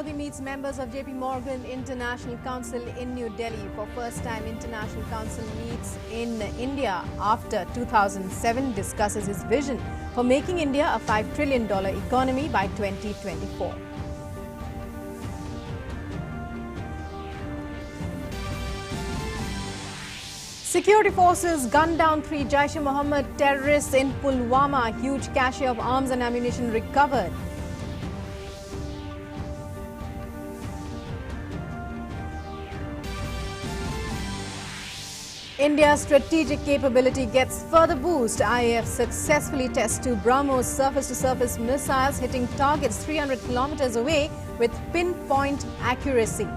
Modi meets members of JP Morgan International Council in New Delhi. For first time, International Council meets in India after 2007, discusses his vision for making India a $5 trillion economy by 2024. Security forces gunned down 3 Jaish-e-Mohammed terrorists in Pulwama. Huge cache of arms and ammunition recovered. India's strategic capability gets further boost. IAF successfully tests 2 Brahmos surface-to-surface missiles hitting targets 300 kilometers away with pinpoint accuracy.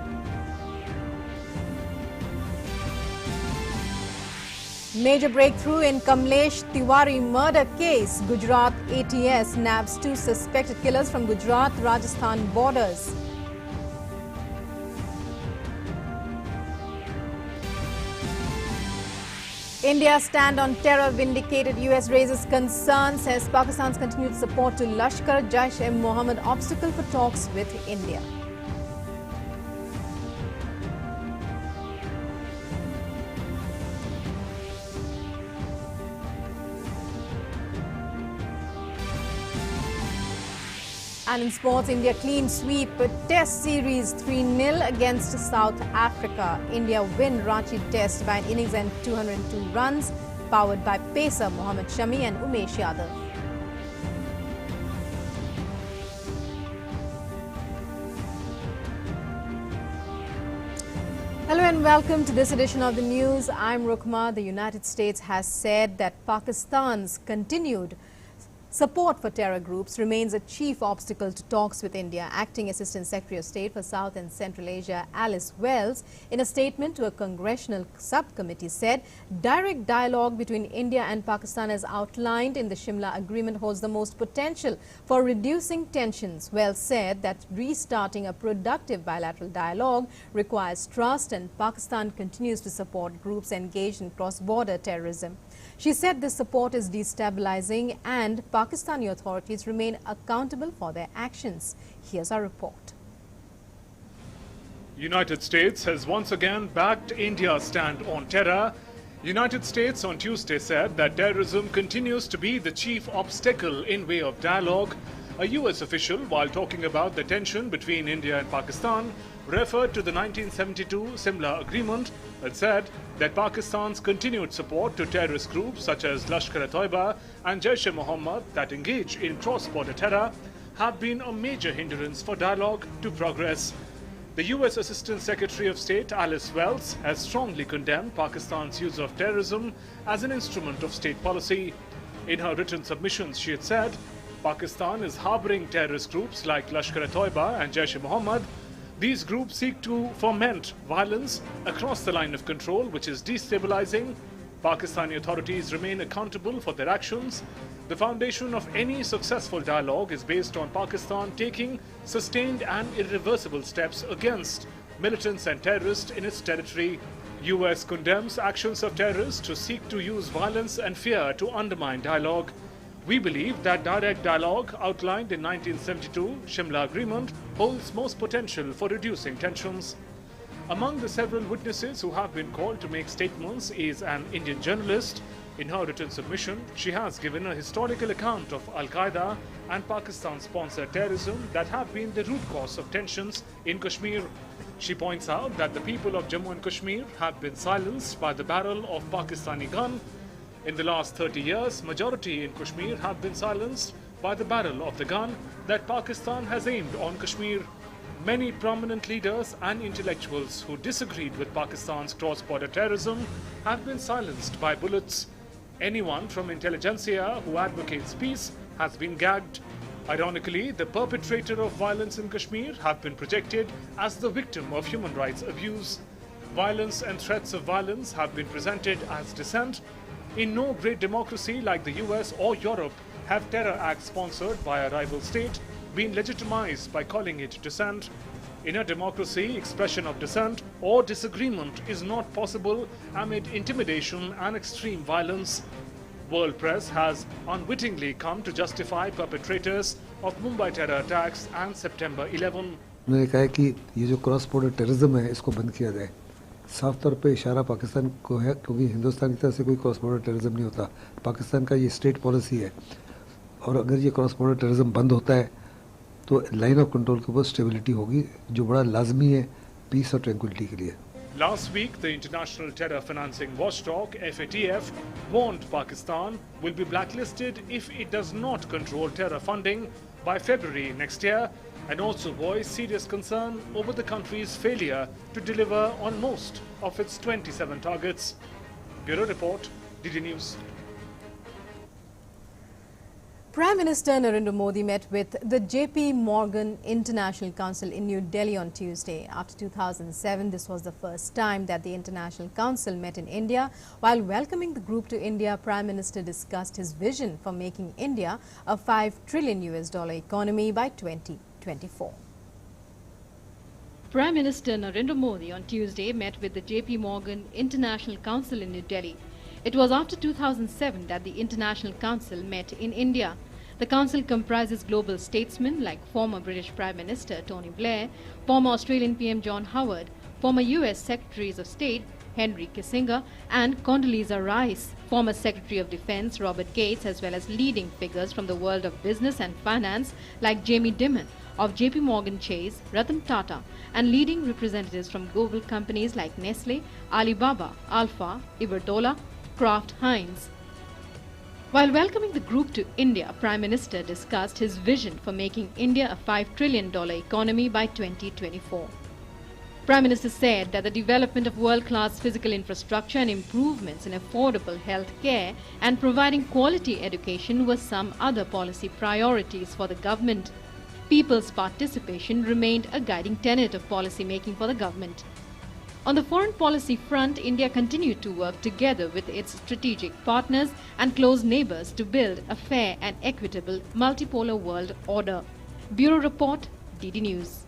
Major breakthrough in Kamlesh Tiwari murder case. Gujarat ATS nabs 2 suspected killers from Gujarat-Rajasthan borders. India's stand on terror vindicated. US raises concern, says Pakistan's continued support to Lashkar Jaish-e-Mohammed obstacle for talks with India. And in sports, India clean sweep test series 3-0 against South Africa. India win Ranchi test by an innings and 202 runs, powered by pacer Mohammad Shami and Umesh Yadav. Hello and welcome to this edition of the news. I'm Rukma. The United States has said that Pakistan's continued support for terror groups remains a chief obstacle to talks with India. Acting Assistant Secretary of State for South and Central Asia, Alice Wells, in a statement to a congressional subcommittee said direct dialogue between India and Pakistan as outlined in the Shimla Agreement holds the most potential for reducing tensions. Wells said that restarting a productive bilateral dialogue requires trust, and Pakistan continues to support groups engaged in cross-border terrorism. She said this support is destabilizing and Pakistani authorities remain accountable for their actions. Here's our report. United States has once again backed India's stand on terror. United States on Tuesday said that terrorism continues to be the chief obstacle in way of dialogue. A US official, while talking about the tension between India and Pakistan, referred to the 1972 Simla Agreement and said that Pakistan's continued support to terrorist groups such as Lashkar-e-Toiba and Jaish-e-Mohammed that engage in cross-border terror have been a major hindrance for dialogue to progress. The US Assistant Secretary of State Alice Wells has strongly condemned Pakistan's use of terrorism as an instrument of state policy. In her written submissions, she had said Pakistan is harboring terrorist groups like Lashkar-e-Toiba and Jaish-e-Mohammed. These groups seek to foment violence across the line of control, which is destabilizing. Pakistani authorities remain accountable for their actions. The foundation of any successful dialogue is based on Pakistan taking sustained and irreversible steps against militants and terrorists in its territory. US condemns actions of terrorists who seek to use violence and fear to undermine dialogue. We believe that direct dialogue outlined in 1972 Shimla Agreement holds most potential for reducing tensions. Among the several witnesses who have been called to make statements is an Indian journalist. In her written submission, she has given a historical account of Al-Qaeda and Pakistan-sponsored terrorism that have been the root cause of tensions in Kashmir. She points out that the people of Jammu and Kashmir have been silenced by the barrel of Pakistani gun. In the last 30 years, majority in Kashmir have been silenced by the barrel of the gun that Pakistan has aimed on Kashmir. Many prominent leaders and intellectuals who disagreed with Pakistan's cross-border terrorism have been silenced by bullets. Anyone from intelligentsia who advocates peace has been gagged. Ironically, the perpetrator of violence in Kashmir have been projected as the victim of human rights abuse. Violence and threats of violence have been presented as dissent. In no great democracy like the US or Europe have terror acts sponsored by a rival state been legitimized by calling it dissent. In a democracy, expression of dissent or disagreement is not possible amid intimidation and extreme violence. World press has unwittingly come to justify perpetrators of Mumbai terror attacks and September 11. उन्होंने कहा कि ये जो cross border terrorism है इसको बंद किया जाए। साफ तौर पे इशारा पाकिस्तान को है, क्योंकि हिंदुस्तान की तरफ से कोई क्रॉस बॉर्डर टेररिज्म नहीं होता। पाकिस्तान का ये स्टेट पॉलिसी है, और अगर ये क्रॉस बॉर्डर टेररिज्म बंद होता है तो लाइन ऑफ कंट्रोल के ऊपर स्टेबिलिटी होगी, जो बड़ा लाजमी है पीस और ट्रैंक्विलिटी के लिए। Last week, the International Terror Financing Watchdog, FATF, warned Pakistan will be blacklisted if it does not control terror funding by February next year, and also voiced serious concern over the country's failure to deliver on most of its 27 targets. Bureau Report, DD News. Prime Minister Narendra Modi met with the JP Morgan International Council in New Delhi on Tuesday. After 2007, this was the first time that the International Council met in India. While welcoming the group to India, Prime Minister discussed his vision for making India a $5 trillion economy by 2024. Prime Minister Narendra Modi on Tuesday met with the JP Morgan International Council in New Delhi. It was after 2007 that the International Council met in India. The council comprises global statesmen like former British Prime Minister Tony Blair, former Australian PM John Howard, former US Secretaries of State Henry Kissinger and Condoleezza Rice, former Secretary of Defense Robert Gates, as well as leading figures from the world of business and finance like Jamie Dimon of JP Morgan Chase, Ratan Tata, and leading representatives from global companies like Nestle, Alibaba, Alpha, Iberdrola, Kraft Heinz. While welcoming the group to India, Prime Minister discussed his vision for making India a $5 trillion economy by 2024. Prime Minister said that the development of world-class physical infrastructure and improvements in affordable health care and providing quality education were some other policy priorities for the government. People's participation remained a guiding tenet of policy making for the government. On the foreign policy front, India continued to work together with its strategic partners and close neighbors to build a fair and equitable multipolar world order. Bureau Report, DD News.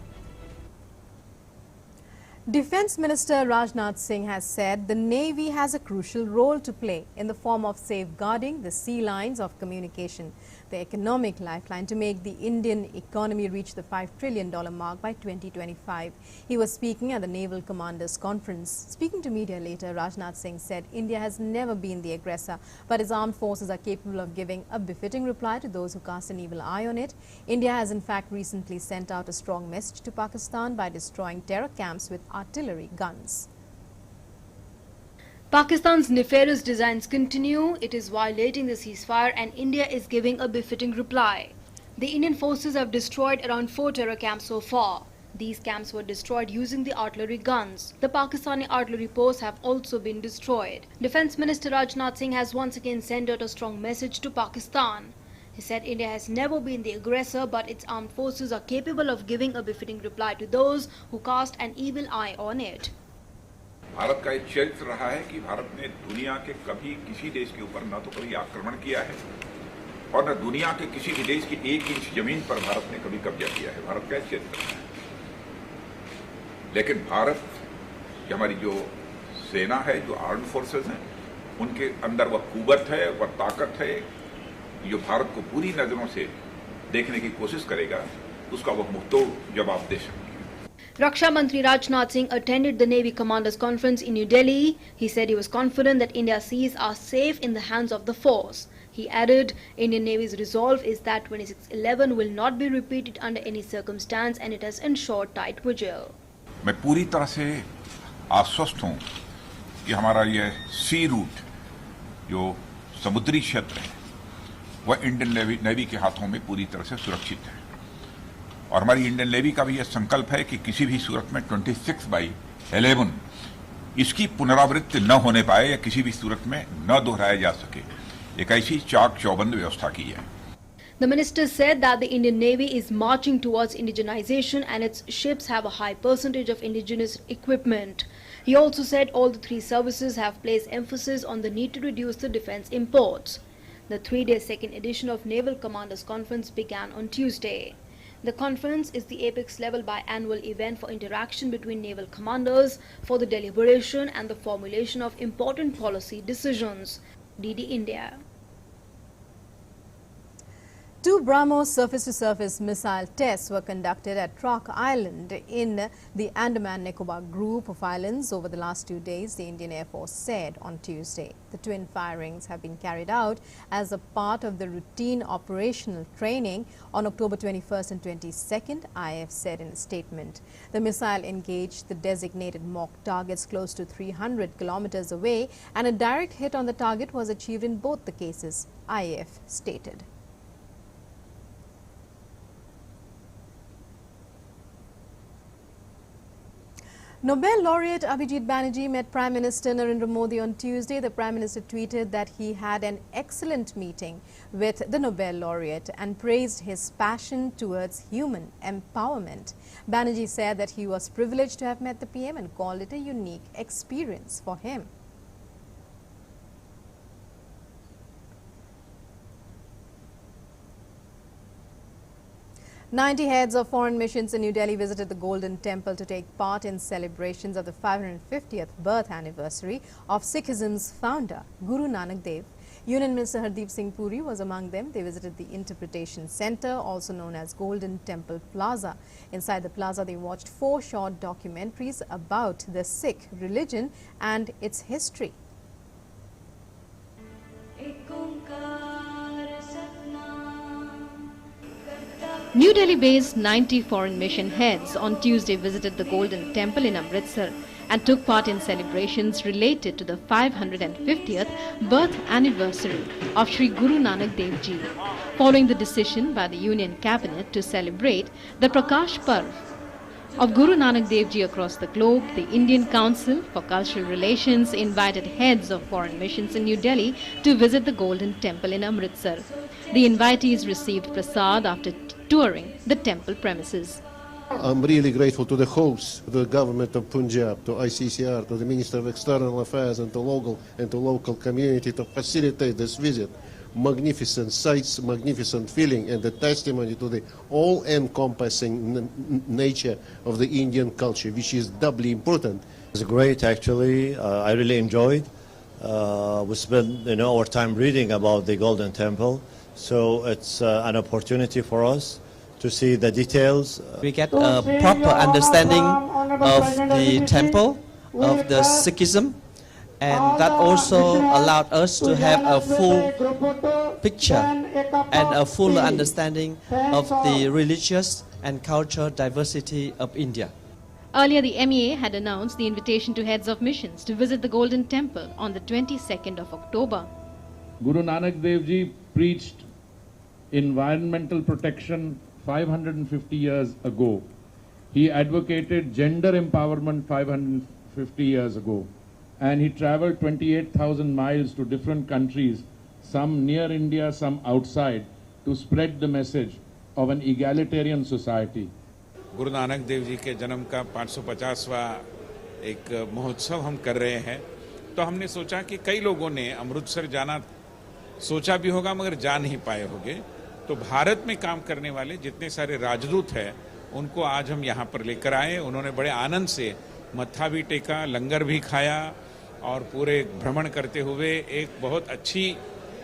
Defence Minister Rajnath Singh has said the Navy has a crucial role to play in the form of safeguarding the sea lines of communication, the economic lifeline to make the Indian economy reach the $5 trillion mark by 2025. He was speaking at the Naval Commanders Conference. Speaking to media later, Rajnath Singh said India has never been the aggressor, but its armed forces are capable of giving a befitting reply to those who cast an evil eye on it. India has in fact recently sent out a strong message to Pakistan by destroying terror camps with artillery guns. Pakistan's nefarious designs continue. It is violating the ceasefire and India is giving a befitting reply. The Indian forces have destroyed around 4 terror camps so far. These camps were destroyed using the artillery guns. The Pakistani artillery posts have also been destroyed. Defence Minister Rajnath Singh has once again sent out a strong message to Pakistan. He said India has never been the aggressor, but its armed forces are capable of giving a befitting reply to those who cast an evil eye on it. Bharat का एक चरित्र रहा है कि भारत ने दुनिया के कभी किसी देश के ऊपर न तो कभी आक्रमण किया है और न दुनिया के किसी भी देश की 1 इंच जमीन पर भारत ने कभी कब्जा किया है। भारत का एक चरित्र रहा है। लेकिन भारत की हमारी जो सेना है, जो आर्म्ड फोर्सेस हैं, उनके अंदर वह कुव्वत है, वह ताकत है, जो भारत को पूरी नजरों से देखने की कोशिश करेगा, उसका वह मुंहतोड़ जवाब दे सकता है। Raksha Mantri Rajnath Singh attended the Navy Commanders Conference in New Delhi. He said he was confident that India's seas are safe in the hands of the force. He added, Indian Navy's resolve is that 2611 will not be repeated under any circumstance and it has ensured tight vigil. मैं पूरी तरह से आश्वस्त हूं कि हमारा यह सी root, जो समुद्री क्षेत्र है, वह इंडियन नेवी के हाथों में पूरी तरह से सुरक्षित है। और हमारी इंडियन नेवी का भी यह संकल्प है कि किसी भी सूरत में 26/11 इसकी पुनरावृत्ति न होने पाए या किसी भी सूरत में न दोहराया जा सके। एक ऐसी चाक चौबंद व्यवस्था की है। The minister said that the Indian Navy is marching towards indigenization and its ships have a high percentage of indigenous equipment. He also said all the 3 services have placed emphasis on the need to reduce the defense imports. The 3-day second edition of Naval Commanders Conference began on Tuesday. The conference is the apex-level biannual event for interaction between naval commanders for the deliberation and the formulation of important policy decisions. DD India. 2 Brahmos surface-to-surface missile tests were conducted at Rock Island in the Andaman-Nicobar group of islands over the last 2 days, the Indian Air Force said on Tuesday. The twin firings have been carried out as a part of the routine operational training on October 21st and 22nd, IAF said in a statement. The missile engaged the designated mock targets close to 300 kilometers away, and a direct hit on the target was achieved in both the cases, IAF stated. Nobel laureate Abhijit Banerjee met Prime Minister Narendra Modi on Tuesday. The Prime Minister tweeted that he had an excellent meeting with the Nobel laureate and praised his passion towards human empowerment. Banerjee said that he was privileged to have met the PM and called it a unique experience for him. "90 heads of foreign missions in New Delhi visited the Golden Temple to take part in celebrations of the 550th birth anniversary of Sikhism's founder, Guru Nanak Dev. Union Minister Hardeep Singh Puri was among them. They visited the Interpretation Centre, also known as Golden Temple Plaza. Inside the plaza, they watched 4 short documentaries about the Sikh religion and its history. New Delhi-based 90 foreign mission heads on Tuesday visited the Golden Temple in Amritsar and took part in celebrations related to the 550th birth anniversary of Sri Guru Nanak Dev Ji, following the decision by the Union Cabinet to celebrate the Prakash Parv of Guru Nanak Dev Ji across the globe. The Indian Council for Cultural Relations invited heads of foreign missions in New Delhi to visit the Golden Temple in Amritsar. The invitees received prasad after touring the temple premises. I'm really grateful to the hosts, the government of Punjab, to ICCR, to the Minister of External Affairs and to local community to facilitate this visit. Magnificent sights, magnificent feeling, and the testimony to the all-encompassing nature of the Indian culture, which is doubly important. It's great, actually. I really enjoyed. We spent our time reading about the Golden Temple, so it's an opportunity for us to see the details. We get a proper understanding of the temple, of the Sikhism, and that also allowed us to have a full picture and a full understanding of the religious and cultural diversity of India. Earlier, the MEA had announced the invitation to heads of missions to visit the Golden Temple on the 22nd of October. Guru Nanak Dev Ji preached environmental protection 550 years ago. He advocated gender empowerment 550 years ago. And he traveled 28,000 miles to different countries, some near India, some outside, to spread the message of an egalitarian society. Guru Nanak Dev ji के जन्म का 550वां एक महोत्सव हम कर रहे हैं, तो हमने सोचा कि कई लोगों ने अमृतसर जाना सोचा भी होगा मगर जा नहीं पाए होंगे, तो भारत में काम करने वाले जितने सारे राजदूत हैं उनको आज हम यहाँ पर लेकर आए। उन्होंने बड़े आनंद से मत्था भी टेका, लंगर भी खाया और पूरे भ्रमण करते हुए एक बहुत अच्छी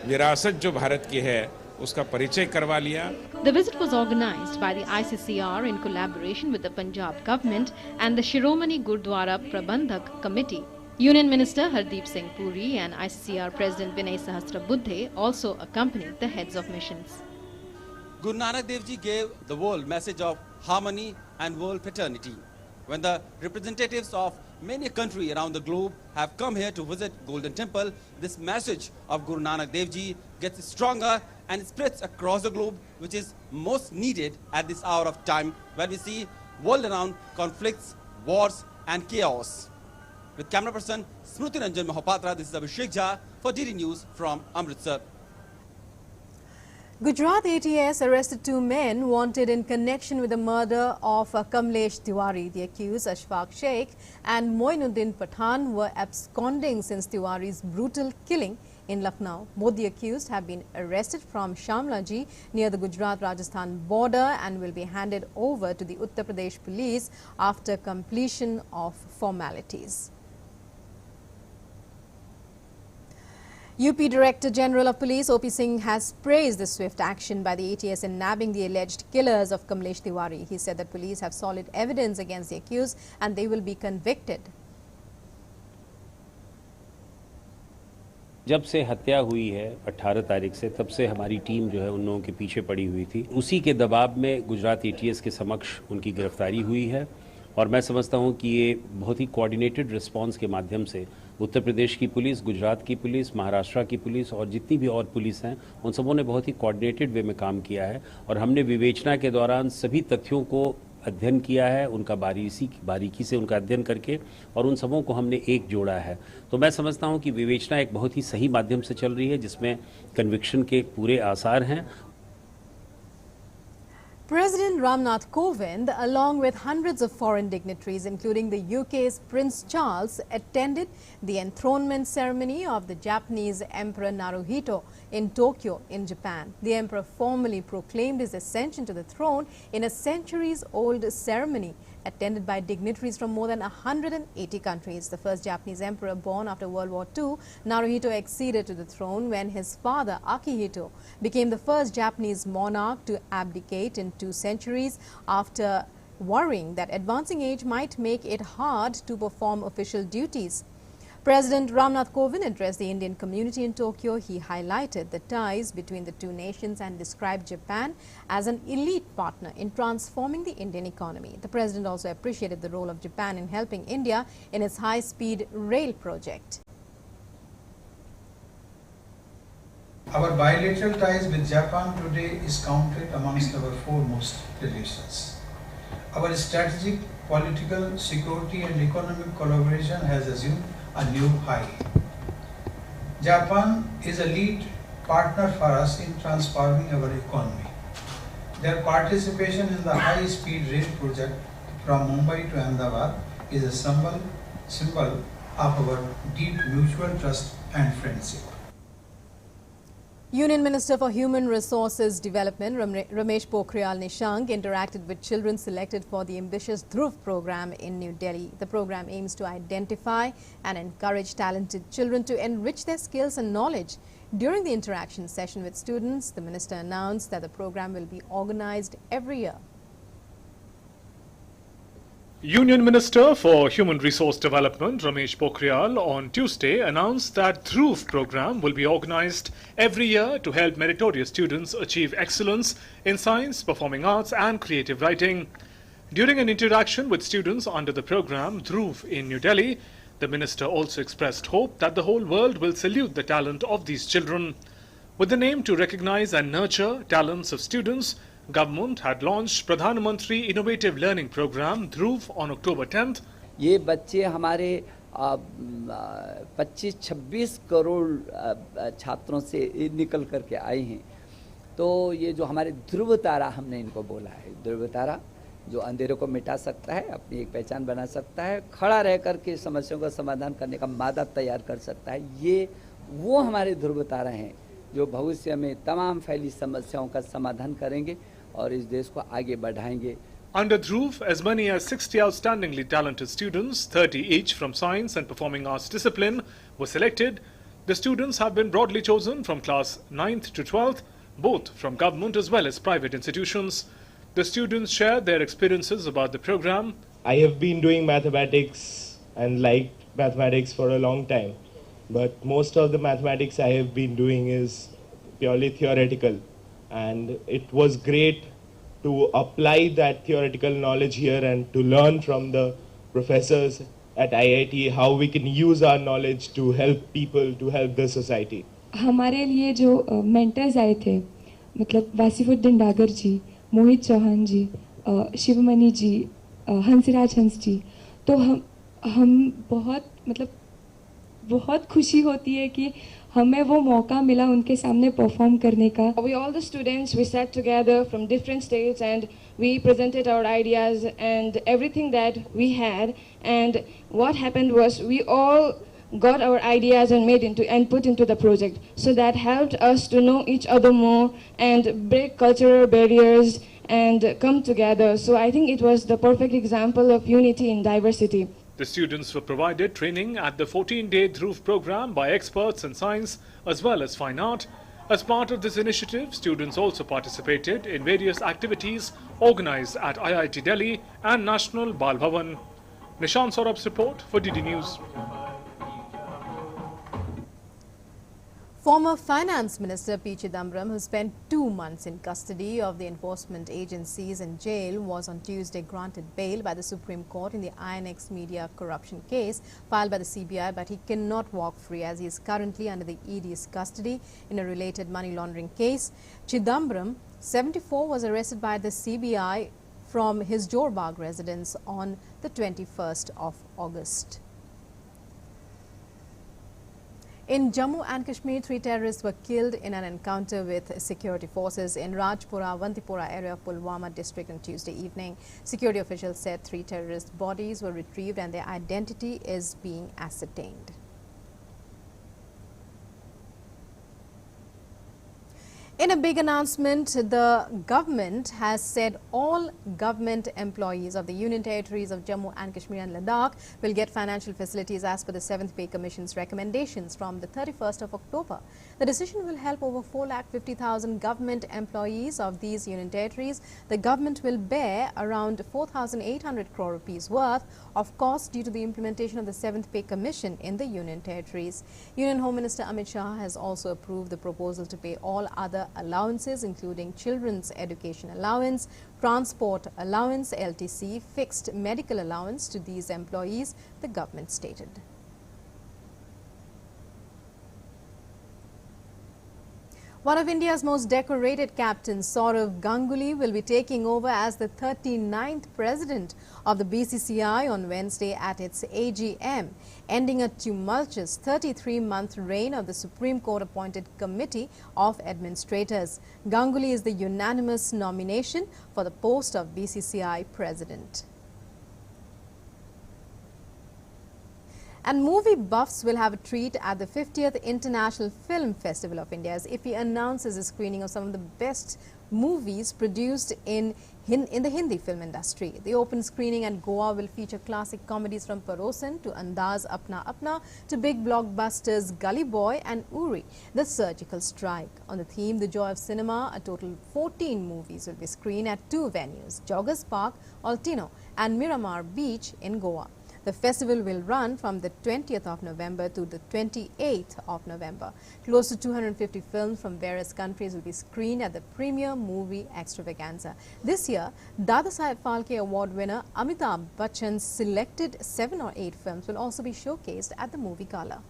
विरासत जो भारत की है उसका परिचय करवा लिया। The visit was organized by the ICCR in collaboration with the Punjab government and the Shiromani Gurdwara Prabandhak Committee. Union Minister Hardeep Singh Puri and ICCR President Vinay Sahasrabuddhe also accompanied the heads of missions. Guru Nanak Dev Ji gave the world message of harmony and world fraternity. When the representatives of many countries around the globe have come here to visit Golden Temple, this message of Guru Nanak Dev Ji gets stronger and spreads across the globe, which is most needed at this hour of time where we see world-renowned conflicts, wars and chaos. With camera person Smruti Ranjan Mahapatra, this is Abhishek Jha for DD News from Amritsar. Gujarat ATS arrested 2 men wanted in connection with the murder of Kamlesh Tiwari. The accused, Ashfaq Sheikh and Moinuddin Pathan, were absconding since Tiwari's brutal killing in Lucknow. Both the accused have been arrested from Shamlaji near the Gujarat-Rajasthan border and will be handed over to the Uttar Pradesh police after completion of formalities. UP Director General of Police OP Singh has praised the swift action by the ATS in nabbing the alleged killers of Kamlesh Tiwari. He said that police have solid evidence against the accused and they will be convicted. जब से हत्या हुई है 18 तारीख से, तब से हमारी टीम जो है उन लोगों के पीछे पड़ी हुई थी। उसी के दबाव में गुजरात ATS के समक्ष उनकी गिरफ्तारी हुई है और मैं समझता हूं कि ये बहुत ही कोऑर्डिनेटेड रिस्पांस के माध्यम से उत्तर प्रदेश की पुलिस, गुजरात की पुलिस, महाराष्ट्र की पुलिस और जितनी भी और पुलिस हैं उन सबों ने बहुत ही कोऑर्डिनेटेड वे में काम किया है और हमने विवेचना के दौरान सभी तथ्यों को अध्ययन किया है, उनका बारीकी से उनका अध्ययन करके और उन सबों को हमने एक जोड़ा है। तो मैं समझता हूं कि विवेचना एक बहुत ही सही माध्यम से चल रही है जिसमें कन्विक्शन के पूरे आसार हैं। President Rajnath Kovind, along with hundreds of foreign dignitaries, including the UK's Prince Charles, attended the enthronement ceremony of the Japanese Emperor Naruhito in Tokyo, in Japan. The emperor formally proclaimed his ascension to the throne in a centuries-old ceremony, attended by dignitaries from more than 180 countries. The first Japanese emperor born after World War II, Naruhito acceded to the throne when his father, Akihito, became the first Japanese monarch to abdicate in 2 centuries after worrying that advancing age might make it hard to perform official duties. President Rajnath Kovind addressed the Indian community in Tokyo. He highlighted the ties between the two nations and described Japan as an elite partner in transforming the Indian economy. The president also appreciated the role of Japan in helping India in its high-speed rail project. Our bilateral ties with Japan today is counted amongst our foremost relations. Our strategic, political, security and economic collaboration has assumed a new high. Japan is a lead partner for us in transforming our economy. Their participation in the high-speed rail project from Mumbai to Ahmedabad is a symbol of our deep mutual trust and friendship. Union Minister for Human Resources Development Ramesh Pokhriyal Nishank interacted with children selected for the ambitious Dhruv program in New Delhi. The program aims to identify and encourage talented children to enrich their skills and knowledge. During the interaction session with students, the minister announced that the program will be organized every year. Union Minister for Human Resource Development Ramesh Pokhriyal on Tuesday announced that Dhruv program will be organized every year to help meritorious students achieve excellence in science, performing arts and creative writing. During an interaction with students under the program Dhruv in New Delhi, the minister also expressed hope that the whole world will salute the talent of these children. With the aim to recognize and nurture talents of students, Government had launched Pradhan Mantri Innovative Learning Program Dhruv on October 10th. ये बच्चे हमारे 25-26 करोड़ छात्रों से निकल करके आए हैं। तो ये जो हमारे ध्रुव तारा हमने इनको बोला है, ध्रुव तारा जो अंधेरों को मिटा सकता है, अपनी एक पहचान बना सकता है, खड़ा रह करके समस्याओं का समाधान करने का मादा तैयार कर सकता है। ये वो हमारे ध्रुव तारा हैं जो भविष्य में तमाम फैली समस्याओं का समाधान करेंगे और इस देश को आगे बढ़ाएंगे। Under Dhruv, as many as 60 outstandingly talented students, 30 each from science and performing arts discipline, were selected. The students have been broadly chosen from class 9th to 12th, both from government as well as private institutions. The students shared their experiences about the program. I have been doing mathematics and liked mathematics for a long time, but most of the mathematics I have been doing is purely theoretical, and it was great to apply that theoretical knowledge here and to learn from the professors at IIT how we can use our knowledge to help people, to help the society. हमारे लिए जो mentors आए थे, मतलब वासिफुद्दीन डागर जी, मोहित चौहान जी, शिवमणि जी, हंसराज हंस जी, तो हम बहुत खुशी होती है कि हमें वो मौका मिला उनके सामने परफॉर्म करने का। We all the students, we sat together from different states and we presented our ideas and everything that we had, and what happened was we all got our ideas and put into the project, so that helped us to know each other more and break cultural barriers and come together. So I think it was the perfect example of unity in diversity. The students were provided training at the 14-day Dhruv program by experts in science as well as fine art. As part of this initiative, students also participated in various activities organized at IIT Delhi and National Bal Bhavan. Nishant Saurabh's report for DD News. Former Finance Minister P. Chidambaram, who spent 2 months in custody of the enforcement agencies in jail, was on Tuesday granted bail by the Supreme Court in the INX media corruption case filed by the CBI, but he cannot walk free as he is currently under the ED's custody in a related money laundering case. Chidambaram, 74, was arrested by the CBI from his Jorbagh residence on the 21st of August. In Jammu and Kashmir, 3 terrorists were killed in an encounter with security forces in Rajpura, Vantipora area of Pulwama district on Tuesday evening. Security officials said 3 terrorist bodies were retrieved and their identity is being ascertained. In a big announcement, the government has said all government employees of the Union Territories of Jammu and Kashmir and Ladakh will get financial facilities as per the 7th Pay Commission's recommendations from the 31st of October. The decision will help over 4,50,000 government employees of these Union Territories. The government will bear around 4,800 crore rupees worth of costs due to the implementation of the 7th Pay Commission in the Union Territories. Union Home Minister Amit Shah has also approved the proposal to pay all other allowances, including children's education allowance, transport allowance, LTC, fixed medical allowance to these employees, the government stated. One of India's most decorated captains, Sourav Ganguly, will be taking over as the 39th president of the BCCI on Wednesday at its AGM, ending a tumultuous 33-month reign of the Supreme Court-appointed Committee of Administrators. Ganguly is the unanimous nomination for the post of BCCI president. And movie buffs will have a treat at the 50th International Film Festival of India as IFFI announces a screening of some of the best movies produced in the Hindi film industry. The open screening at Goa will feature classic comedies from Parosan to Andaz Apna Apna to big blockbusters Gully Boy and Uri, The Surgical Strike. On the theme The Joy of Cinema, a total 14 movies will be screened at 2 venues, Joggers Park, Altino and Miramar Beach in Goa. The festival will run from the 20th of November to the 28th of November. Close to 250 films from various countries will be screened at the premier movie extravaganza. This year, Dadasaheb Phalke Award winner Amitabh Bachchan's selected 7 or 8 films will also be showcased at the movie gala.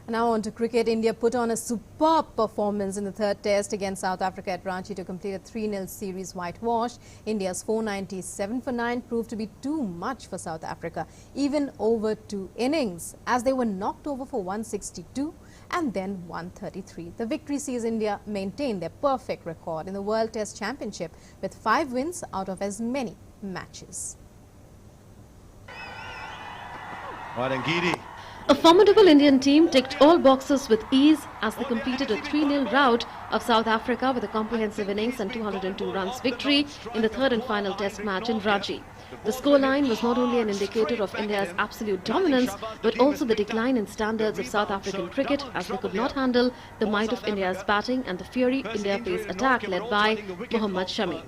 Now on to cricket. India put on a superb performance in the 3rd test against South Africa at Ranchi to complete a 3-0 series whitewash. India's 497 for 9 proved to be too much for South Africa, even over 2 innings, as they were knocked over for 162 and then 133. The victory sees India maintain their perfect record in the World Test Championship with 5 wins out of as many matches. Right, and Giri A formidable Indian team ticked all boxes with ease as they completed a 3-0 rout of South Africa with a comprehensive innings and 202 runs victory in the third and final test match in Ranchi. The scoreline was not only an indicator of India's absolute dominance, but also the decline in standards of South African cricket as they could not handle the might of India's batting and the fiery India pace attack led by Mohammad Shami.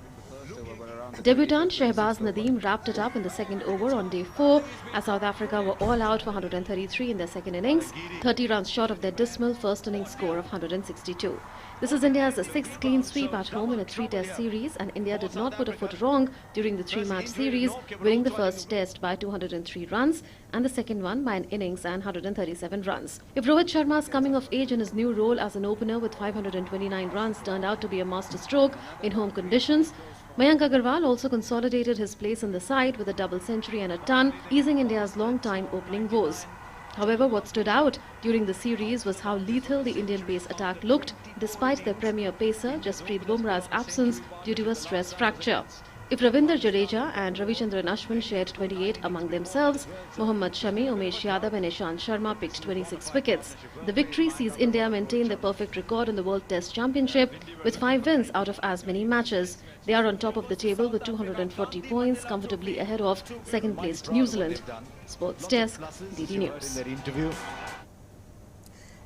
Debutant Shehbaz Nadeem wrapped it up in the second over on day 4 as South Africa were all out for 133 in their second innings, 30 runs short of their dismal first innings score of 162. This is India's 6th clean sweep at home in a 3-test series, and India did not put a foot wrong during the 3-match series, winning the first test by 203 runs and the second one by an innings and 137 runs. If Rohit Sharma's coming of age in his new role as an opener with 529 runs turned out to be a masterstroke in home conditions, Mayank Agarwal also consolidated his place in the side with a double century and a ton, easing India's long-time opening woes. However, what stood out during the series was how lethal the Indian pace attack looked, despite their premier pacer Jasprit Bumrah's absence due to a stress fracture. If Ravindra Jadeja and Ravichandran Ashwin shared 28 among themselves, Mohammad Shami, Umesh Yadav and Ishant Sharma picked 26 wickets. The victory sees India maintain their perfect record in the World Test Championship with 5 wins out of as many matches. They are on top of the table with 240 points, comfortably ahead of second-placed New Zealand. Sports Desk, DD News.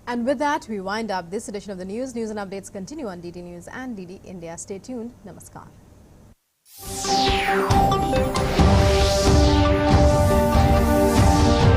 And with that, we wind up this edition of the news. News and updates continue on DD News and DD India. Stay tuned. Namaskar.